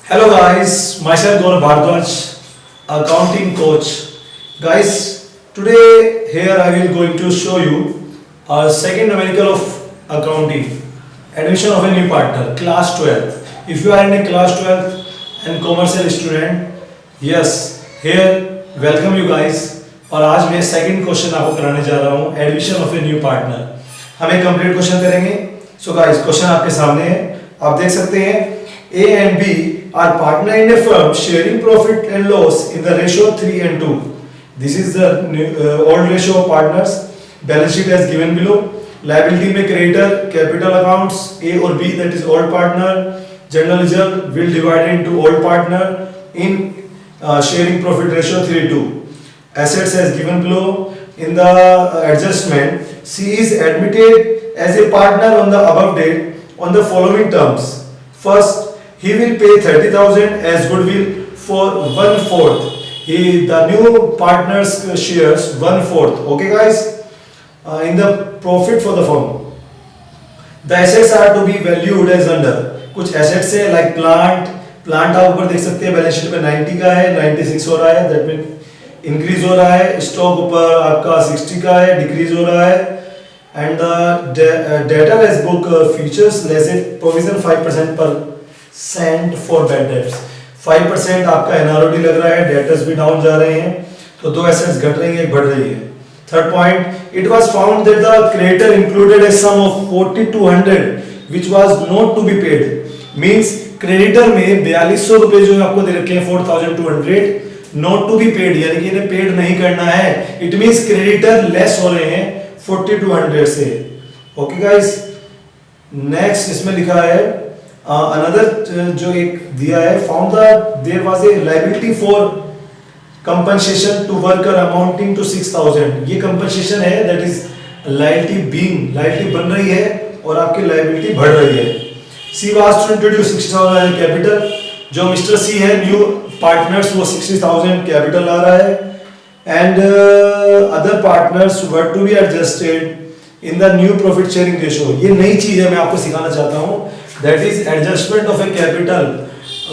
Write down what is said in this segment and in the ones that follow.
Hello guys, myself Gaurav Bhardwaj, accounting coach. Guys, today here I will going to show you our second numerical of accounting, admission of a new partner, class 12th. If you are in a class 12th and commercial student, yes, here welcome you guys. और आज मैं second question आपको कराने जा रहा हूँ, admission of a new partner. हम एक कंप्लीट क्वेश्चन करेंगे. सो गाइस, क्वेश्चन आपके सामने है, आप देख सकते हैं. A and B are partner in a firm sharing profit and loss in the ratio 3 and 2. This is the old ratio of partners. Balance sheet as given below. Liability में creditor, capital accounts A or B, that is old partner. General reserve will divide into old partner in sharing profit ratio 3:2. Assets as given below. In the adjustment, C is admitted as a partner on the above date on the following terms. First, he will pay 30,000 as goodwill for 1/4. The new partner's shares 1/4. Okay guys, in the profit for the firm, the assets are to be valued as under. कुछ assets है like plant आप ऊपर देख सकते हैं, balance sheet पे 90 का है, 96 हो रहा है, that means इंक्रीज हो रहा है. स्टॉक ऊपर आपका 60 का है, डिक्रीज हो रहा है. And the debtor as book features less provision 5% for bad debts. 5% आपका एनआरओडी लग रहा है, डेटर्स भी डाउन जा रहे हैं, तो दो एसेट्स घट रही है, एक बढ़ रही है. Third point, it was found that the creditor included a sum of 4200 which was not to be paid. Means creditor में 4200 रुपए जो आपको दे रखे हैं 4200 नॉट टू बी पेड, यानी कि इन्हें पेड नहीं करना है. इट मींस क्रेडिटर लेस हो रहे हैं 4200 से. ओके गाइस, नेक्स्ट इसमें लिखा है अनदर जो एक दिया है, found the there was a liability for compensation to worker amounting to 6000. ये कंपनसेशन है, दैट इज लायबिलिटी बन रही है और आपकी लायबिलिटी बढ़ रही है. C was to introduce 60,000 capital. जो मिस्टर सी है न्यू पार्टनर्स, वो 60,000 कैपिटल ला रहा है. And other partners were to be adjusted in the new profit sharing ratio. ये नई चीज है, मैं आपको सिखाना चाहता हूं, that is adjustment of a capital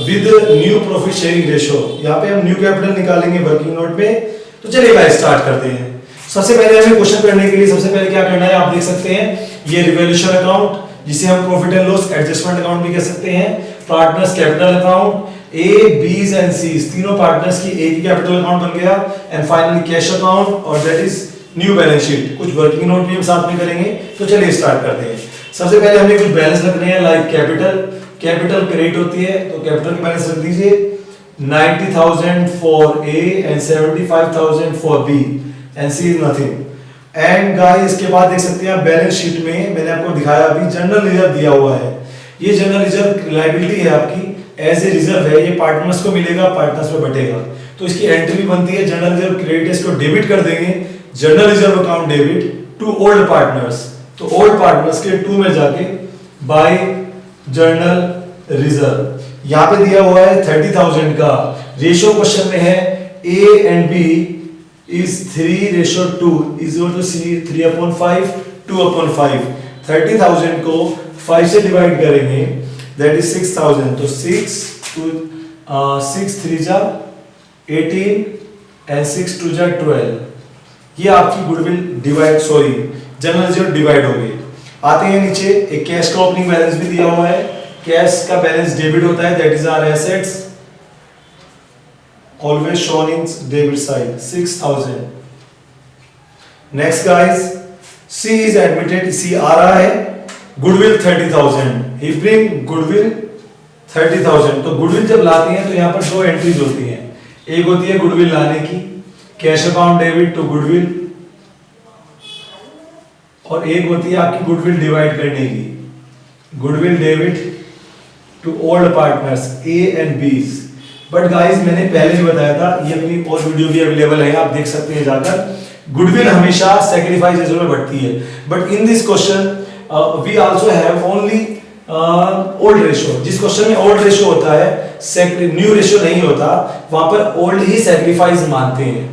with new profit sharing ratio. यहाँ पे हम न्यू कैपिटल निकालेंगे वर्किंग नोट में. तो चलिए गाइस स्टार्ट करते हैं. सबसे पहले हमें क्वेश्चन करने के लिए सबसे पहले क्या करना है, आप देख सकते हैं ये रिवैल्यूएशन अकाउंट, जिसे हम profit and loss adjustment account भी कह सकते हैं. पार्टनर्स कैपिटल अकाउंट, ए बीज एंड सीज, तीनों पार्टनर्स की एक ही कैपिटल अकाउंट बन गया. एंड फाइनली कैश अकाउंट, और that is new balance sheet. कुछ वर्किंग नोट भी हम साथ में करेंगे. तो चलिए स्टार्ट करते हैं. सबसे पहले हमें कुछ बैलेंस रखने हैं, लाइक कैपिटल क्रेडिट होती है, तो कैपिटल की बैलेंस रख दीजिए 90,000 for A and 75,000 for B and C is nothing. And guys इसके बाद देख सकते हैं आप बैलेंस शीट में मैंने आपको दिखाया अभी जनरल रिजर्व दिया हुआ है. ये जनरल रिजर्व लायबिलिटी है आपकी, एज ए रिजर्व है, ये पार्टनर्स को मिलेगा, पार्टनर्स में बटेगा. तो इसकी एंट्री भी बनती है जनरल रिजर्व क्रेडिट, इसको डेबिट कर देंगे, general reserve account debit to old partners. तो ओल्ड पार्टनर्स के 2 में जाके बाय जनरल रिजर्व. यहाँ पे दिया हुआ है 30,000 का रेशियो, क्वेश्चन में है A and B is 3:2 is equal to C 3/5 2/5. 30,000 को 5 से डिवाइड करेंगे, that is 6,000. तो 6 3 जा 18 and 6 2 जा 12. ये आपकी goodwill divide general reserve divide हो गई. आते हैं नीचे, एक कैश का ओपनिंग बैलेंस भी दिया हुआ है. कैश का बैलेंस डेबिट होता है, that is our assets, always shown in debit side, 6,000. Next guys, C is admitted, C आ रहा है, goodwill 30,000. He bring goodwill 30,000. तो goodwill जब लाते हैं तो यहाँ पर 2 एंट्रीज होती हैं. एक होती है goodwill लाने की, cash account debit to goodwill, और एक होती है आपकी goodwill डिवाइड करने की, goodwill debit to old partners A and B. But guys मैंने पहले भी बताया था, ये अपनी और वीडियो भी अवेलेबल है, आप देख सकते हैं जाकर. गुडविल हमेशा सैक्रिफाइस रेशियो में बढ़ती है, but in this question we also have only old ratio. जिस क्वेश्चन में ओल्ड रेशियो होता है, न्यू रेशियो नहीं होता, वहां पर ओल्ड ही सैक्रिफाइस मानते हैं.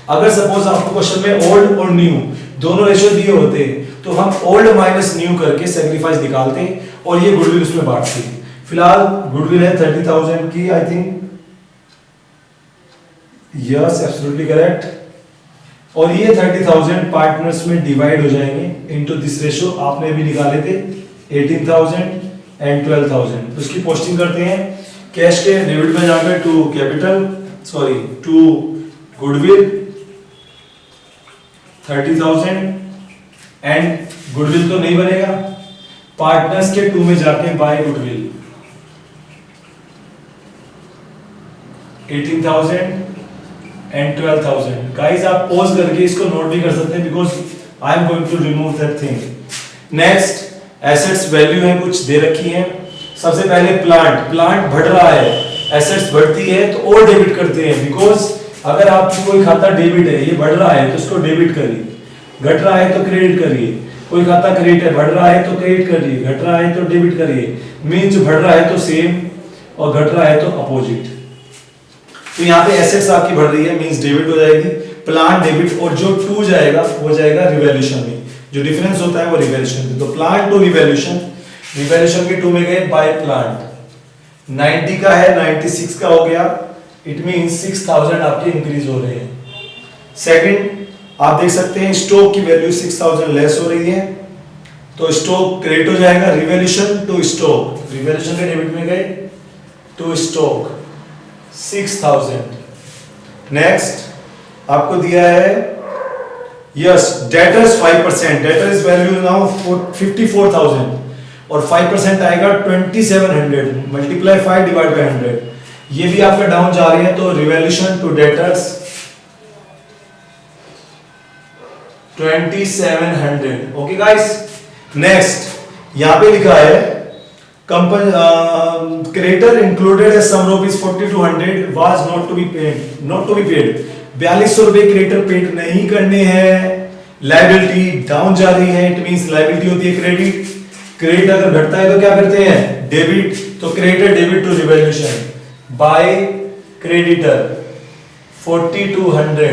अगर सपोज आपको क्वेश्चन में ओल्ड और न्यू दोनों रेशियो दिए होते तो हम ओल्ड माइनस न्यू करके सैक्रिफाइस निकालते और ये गुडविल उसमें बांटते. फिलहाल गुडविल है 30,000 की, I think, yes absolutely correct. और ये 30,000 पार्टनर्स में डिवाइड हो जाएंगे इनटू दिस रेशो, आपने भी निकाले थे 18,000 एंड 12,000। तो इसकी पोस्टिंग करते हैं कैश के डेबिट में जाकर to capital, sorry to goodwill 30,000 and goodwill तो नहीं बनेगा, पार्टनर्स के टू में जाके बाय गुडविल 18,000 एंड 12,000। गाइस आप पॉज करके इसको नोट भी कर सकते हैं because I am going to remove that thing. Next assets value है कुछ दे रखी है। सबसे पहले प्लांट बढ़ रहा है, एसेट्स बढ़ती है तो और डेबिट करते हैं, बिकॉज अगर आपकी कोई खाता डेबिट है, ये बढ़ रहा है तो उसको डेबिट करिए, घट रहा है तो क्रेडिट करिए। कोई खाता क्रेडिट है, बढ़ रहा है तो क्रेडिट करिए, घट रहा है तो डेबिट करिए। मींस बढ़ रहा है तो सेम और घट रहा है तो अपोजिट। तो यहाँ पे एसेट्स आपकी बढ़ रही है मींस डेबिट हो जाएगी, प्लांट डेबिट, और जो टू जाएगा वो जाएगा रिवैल्यूएशन में, जो डिफरेंस होता है वो रिवैल्यूएशन में। तो प्लांट टू रिवैल्यूएशन, रिवैल्यूएशन के टू में गए बाय प्लांट। 90 का है 96 का हो गया, इट मींस 6,000 आपके इंक्रीज हो रहे हैं। सेकंड आप देख सकते हैं स्टॉक की वैल्यू 6,000 लेस हो रही है, तो स्टॉक क्रेडिट हो जाएगा, रिवैल्यूएशन टू स्टॉक, रिवैल्यूएशन के डेबिट में गए टू स्टॉक 6,000। नेक्स्ट आपको दिया है yes debtors 5%, debtors value now 54,000 और 5% आएगा 2700, मल्टीप्लाई 5 डिवाइड बाय 100। ये भी आपका डाउन जा रही है, तो revaluation to debtors 2700। Okay guys, next यहां पे लिखा है क्रेडिटर इंक्लूडेड है some rupees 4200 was not to be paid, 4200 रुपए क्रेडिटर पेड नहीं करने हैं। लायबिलिटी डाउन जा रही है, इट मींस लायबिलिटी होती है क्रेडिट, क्रेडिट अगर घटता है तो क्या करते हैं डेबिट, तो creditor debit to revaluation by creditor 4200।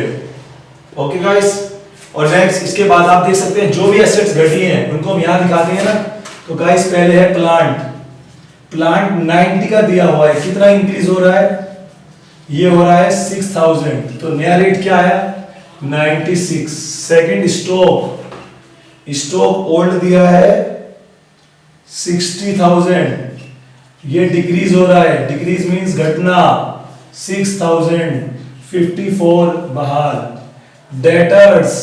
Okay guys, और नेक्स्ट इसके बाद आप देख सकते हैं जो भी एसेट्स घटी हैं उनको हम यहां दिखाते हैं ना। तो गाइस पहले है प्लांट 90 का दिया हुआ है, कितना इंक्रीज हो रहा है, ये हो रहा है 6,000, तो नया रेट क्या है 96। सेकंड स्टॉक ओल्ड दिया है 60,000, ये डिक्रीज हो रहा है, डिक्रीज मींस घटना 6,000, 54 बहाल। डेटर्स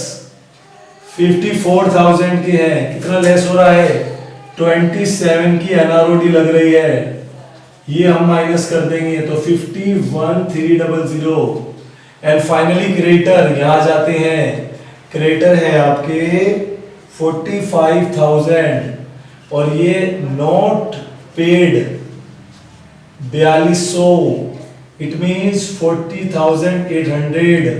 54,000 की है, कितना लेस हो रहा है 27 की एनआरओडी लग रही है, ये हम माइनस कर देंगे तो 51,300। एंड फाइनली क्रेडिटर यहां जाते हैं, क्रेडिटर है आपके 45,000 और ये नॉट पेड 4200, इट मींस 40,800।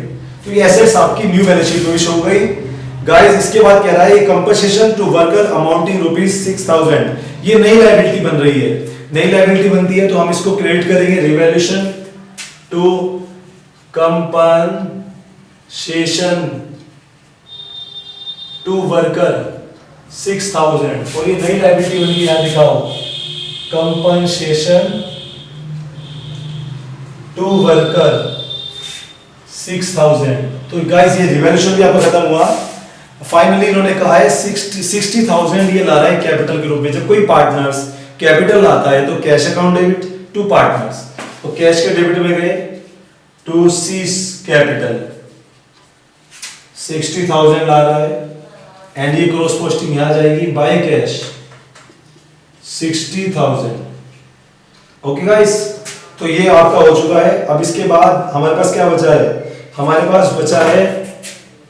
तो ये एसेट्स आपकी न्यू बैलेंस शीट में शो हो गई। गाइस इसके बाद कह रहा है compensation to worker amounting rupees 6,000, ये नई लायबिलिटी बन रही है, नई लायबिलिटी बनती है तो हम इसको क्रेडिट करेंगे revaluation to compensation to worker 6,000, और ये नई लायबिलिटी बनी, यहां दिखाओ कंपनसेशन टू वर्कर 6,000। तो गाइस ये रिवैल्यूएशन भी आपका खत्म हुआ। फाइनली इन्होंने कहा है 60,000 ये ला रहा है कैपिटल के रूप में। जब कोई पार्टनर्स कैपिटल लाता है तो cash account debit to partners, तो कैश के डेबिट में गए टू सीज कैपिटल 60,000 ला रहा है, एंड ये क्रॉस पोस्टिंग यहां जाएगी बाय कैश 60,000। ओके गाइस, तो ये आपका हो चुका है। अब इसके बाद हमारे पास क्या बचा है, हमारे पास बचा है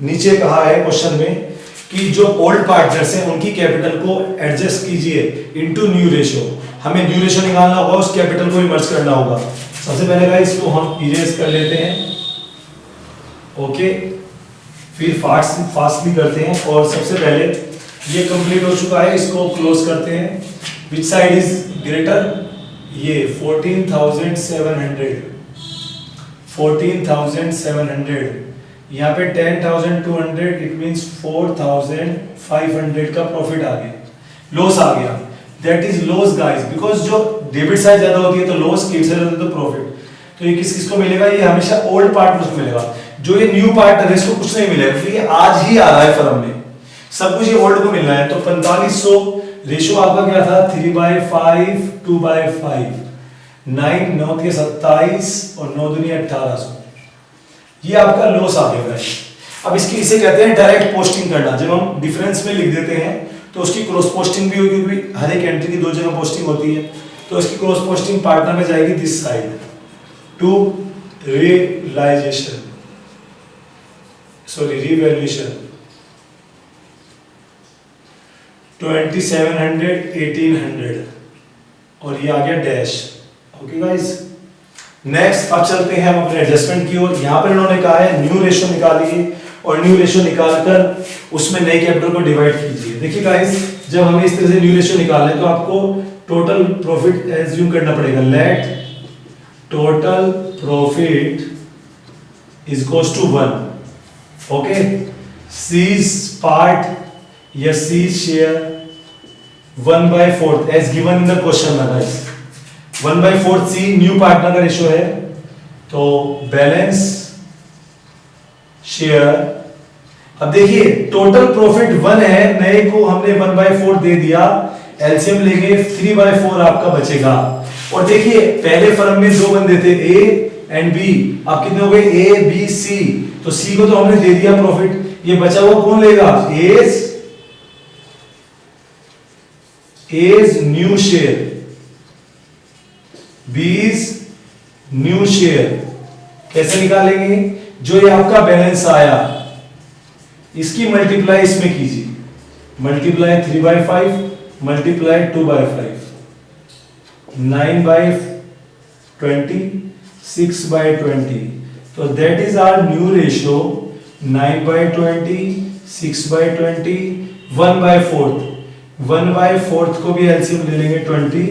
नीचे कहा है क्वेश्चन में कि जो ओल्ड पार्टनर्स हैं उनकी कैपिटल को एडजस्ट कीजिए इनटू न्यू रेशियो। हमें न्यू रेशियो निकालना होगा, उस कैपिटल को इमर्ज करना होगा। सबसे पहले गाइस इसको हम इरेज कर लेते हैं, ओके, फिर फास्टली करते हैं। और सबसे पहले ये कंप्लीट हो चुका है, इसको क्लोज करते हैं। विच साइड इज ग्रेटर, ये 14,700, यहाँ पे 10,200, इट मींस 4,500 का प्रॉफिट आ गया, लॉस आ गया। That is loss guys, because जो डेबिट साइड ज्यादा होती है तो लॉस, क्रेडिट साइड होती है तो प्रॉफिट। तो ये किस किस को मिलेगा? ये हमेशा ओल्ड पार्टनर्स को मिलेगा। जो ये न्यू पार्टनर है इसको कुछ नहीं मिलेगा क्योंकि ये आज ही आ रहा है फर्म में, सब कुछ ये ओल्ड को मिल रहा है। तो 4500 रेशो आपका क्या था? 3/5 2/5, 9 9 के 27 और 9 दूनी 1800, ये आपका लॉस आ गया है। अब इसकी इसे कहते हैं डायरेक्ट पोस्टिंग करना। जब हम डिफरेंस में लिख देते हैं तो उसकी क्रॉस पोस्टिंग भी होगी क्योंकि हर एक एंट्री की दो जगह पोस्टिंग होती है। तो इसकी क्रॉस पोस्टिंग पार्टनर में जाएगी this side to realisation, sorry revaluation 2700 1800 और ये आ गया डैश। ओके गाइस, नेक्स्ट अब चलते हैं हम अपने एडजस्टमेंट की ओर। यहां पर इन्होंने कहा है न्यू रेशियो निकालिए और न्यू रेशियो निकालकर उसमें नए कैपिटल को डिवाइड कीजिए। देखिए गाइस, जब हमें इस तरह से न्यू रेशियो निकालना है तो आपको टोटल प्रॉफिट एज्यूम करना पड़ेगा। Let total profit is equals to 1। Okay, C's part या C's share 1/4 as given in the question ना गाइस। 1/4 सी न्यू पार्टनर का रेशियो है तो बैलेंस शेयर। अब देखिए टोटल प्रॉफिट 1 है, नए को हमने 1/4 दे दिया, एलसीएम लेंगे 3/4 आपका बचेगा। और देखिए पहले फर्म में दो बंदे थे ए एंड बी, अब कितने हो गए? A B C. तो सी को तो हमने दे दिया प्रॉफिट, ये बचा हुआ कौन लेगा? एज न्यू शेयर, बीज न्यू शेयर। कैसे निकालेंगे? जो ये आपका बैलेंस आया इसकी मल्टीप्लाई इसमें कीजिए, मल्टीप्लाई 3/5 मल्टीप्लाई 2/5, 9/20 6/20। तो that is our new ratio 9/20 6/20 1/4। 1/4 को भी एलसीएम ले लेंगे 20,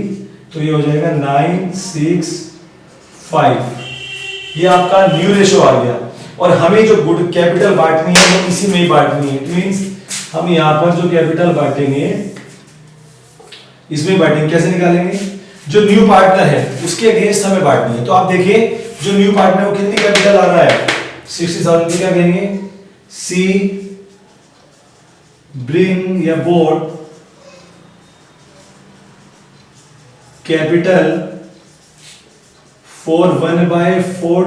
तो ये हो जाएगा 9 6 5। ये आपका न्यू रेशियो आ गया। और हमें जो गुड कैपिटल बांटनी है वो इसी में ही बांटनी है। इट मींस हम यहां पर जो कैपिटल बांटेंगे इसमें बांटेंगे। कैसे निकालेंगे? जो न्यू पार्टनर है उसके अगेंस्ट हमें बांटनी है। तो आप देखिए जो न्यू पार्टनर वो कितनी कैपिटल आ रहा है? 60,000 की। क्या कहेंगे? सी ब्रिंग या बोर्ड कैपिटल फॉर 1/4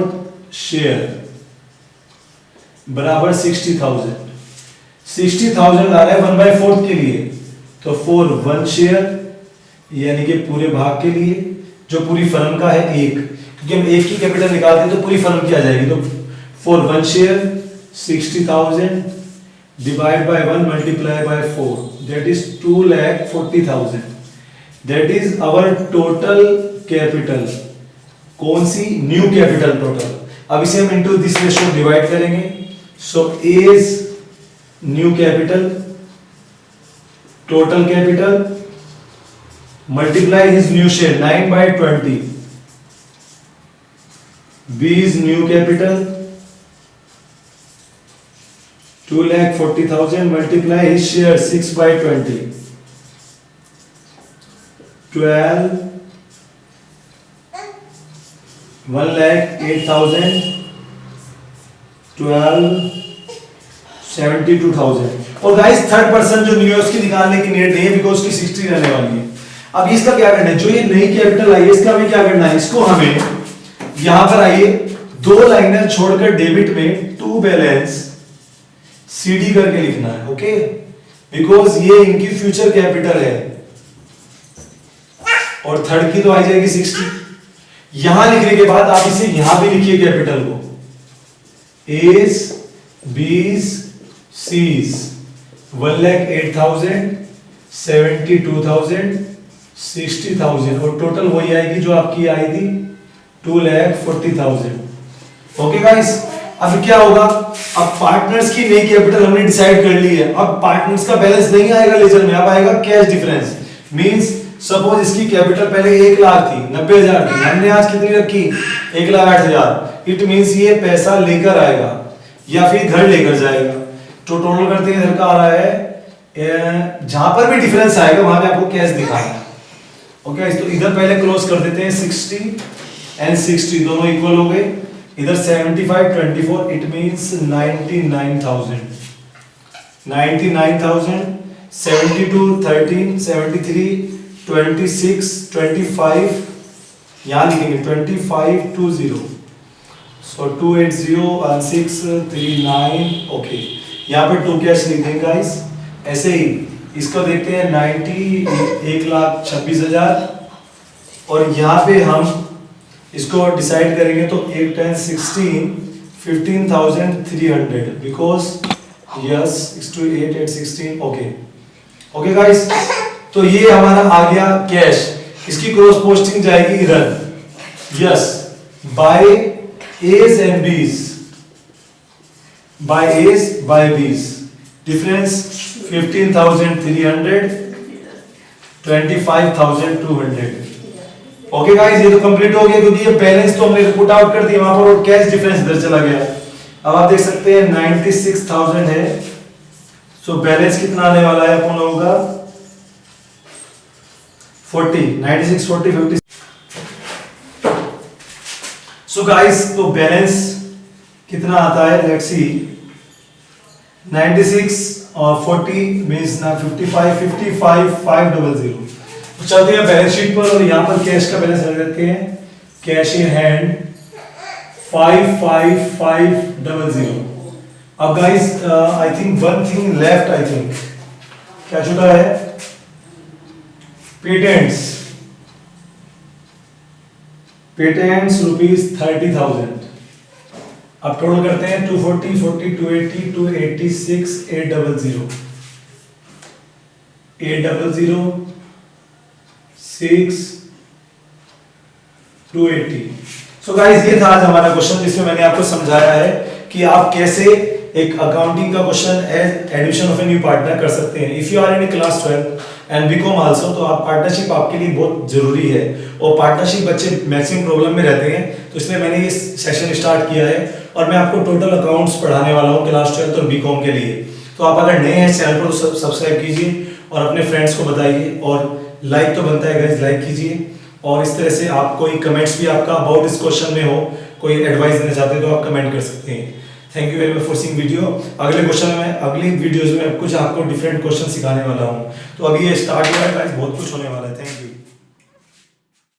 शेयर बराबर 60,000। 60,000 आ रहा है 1/4 के लिए, तो फॉर 1 शेयर यानी कि पूरे भाग के लिए जो पूरी फर्म का है एक, क्योंकि हम एक की कैपिटल निकालते हैं तो पूरी फर्म की आ जाएगी। तो for 1 share 60,000 divide by 1 multiply by 4 that is 2,40,000। That is our total capital. कौन सी? New capital total. अब इसे हम इनटू दिस रेशियो डिवाइड करेंगे। So as new capital total capital multiply his new share 9/20, B is new capital 2,40,000 multiply his share 6/20 12 1,08,000 12 72,000। और guys third person जो new है उसकी निकालने की नीड नहीं है बिकॉज उसकी 60 रहने वाली है। अब इसका क्या करना है? जो ये नई कैपिटल आई है इसका हमें क्या करना है? इसको हमें यहां पर आइए दो लाइनर छोड़कर डेबिट में टू बैलेंस सीडी करके लिखना है। ओके, बिकॉज ये इनकी फ्यूचर कैपिटल है और थर्ड की तो आ जाएगी 60। यहां लिखने के बाद आप इसे यहां भी लिखिए कैपिटल को, एज बीज सीज 1,08,000 72,000 60,000 और टोटल वही आएगी जो आपकी आई थी 2,40,000। ओके गाइस, अब क्या होगा? अब पार्टनर्स की नई कैपिटल हमने डिसाइड कर ली है। अब पार्टनर्स का बैलेंस नहीं आएगा लेजर में, अब आएगा कैश डिफरेंस। मींस सपोज इसकी कैपिटल पहले 1 लाख थी, 90,000 थी, हमने आज कितनी रखी? 1,08,000। इट मींस ये पैसा लेकर आएगा या फिर घर लेकर जाएगा। तो टोटल करते हैं इधर का आ रहा है, जहां पर भी डिफरेंस आएगा वहां पे आपको कैश दिखाना है। ओके तो इधर पहले क्लोज कर देते हैं 60 एंड 60 दोनों इक्वल हो गए, इधर 75 24 इट मींस 99,000 72 13 73 26 25 यहाँ लिखेंगे 2520 सो 2801639 ओके यहाँ पे 2 कैश लिख देंगे गाइस। ऐसे ही इसको देखते हैं 90 1,26,000 और यहाँ पे हम इसको डिसाइड करेंगे तो 8 10 16 15,300 because yes 6 to 8 8 16 okay okay guys. तो ये हमारा आ गया कैश, इसकी क्रॉस पोस्टिंग जाएगी इधर यस बाय एज एंड बीज, बाय एज बाय बीज डिफरेंस 15,300 25,200 ओके गाइस। ये तो कंप्लीट हो गया क्योंकि ये बैलेंस तो हमने पुट आउट कर दिया वहां पर और कैश डिफरेंस इधर चला गया। अब आप देख सकते हैं 96,000 है, सो बैलेंस कितना आने वाला है अपन लोगों का 40 96 40 50 सो गाइस तो बैलेंस कितना आता है लेट्स सी 96 और 40 मींस ना 55 500। तो चलते हैं बैलेंस शीट पर और यहाँ पर कैश का बैलेंस रख देते हैं कैश इन हैंड 55,500। अब guys I think one thing left, I think क्या छूटा है पेटेंट्स रुपीज 30,000। अब टोटल करते हैं 240 40 280 286 800 6 280। सो गाइस ये था आज हमारा क्वेश्चन जिसमें मैंने आपको समझाया है कि आप कैसे एक अकाउंटिंग का question as addition of a new partner कर सकते हैं। If you are in class 12 and BCom also तो आप पार्टनरशिप आपके लिए बहुत जरूरी है और पार्टनरशिप बच्चे मैक्सिमम प्रॉब्लम में रहते हैं, तो इसलिए मैंने ये सेशन स्टार्ट किया है और मैं आपको टोटल अकाउंट्स पढ़ाने वाला हूँ क्लास 12 और बीकॉम के लिए। तो आप अगर नए हैं चैनल पर तो सब्सक्राइब कीजिए और अपने फ्रेंड्स को बताइए और लाइक तो बनता है गाइस, लाइक कीजिए। और इस तरह से आप कोई कमेंट्स भी आपका अबाउट इस क्वेश्चन में हो, कोई एडवाइस देना चाहते हैं तो आप कमेंट कर सकते हैं। Thank you very much for seeing video. अगले क्वेश्चन में अगली वीडियोस में कुछ आपको डिफरेंट क्वेश्चन सिखाने वाला हूँ। तो अभी ये स्टार्ट हुआ है गाइस, बहुत कुछ होने वाला है। Thank you.